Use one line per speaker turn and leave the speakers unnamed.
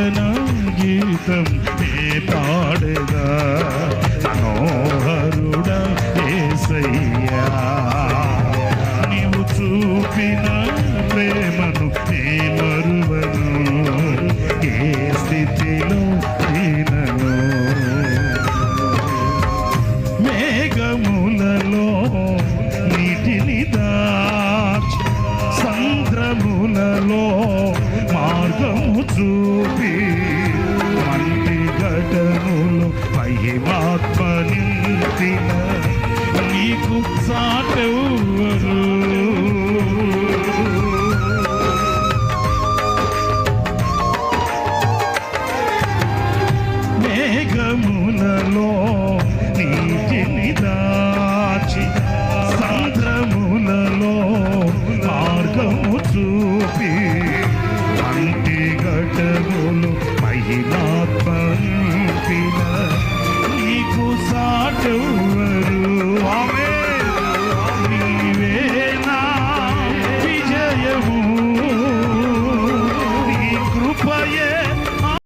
వందన గీతం నే పాడగా మనోహరుడా యేసయ్యా నీవు చూపిన ప్రేమను నే మరువను ఏ స్థితిలో దీనను మేఘములలో నీటిని దాచి సంద్రములలో మార్గము చూపి మంటి ఘటములు మహిమాత్మ నింపిన నీకు సాటెవ్వరు మేఘములలో నీటిని దాచి సంద్రములలో మార్గము చూపి మంటి ఘటములు మహిమా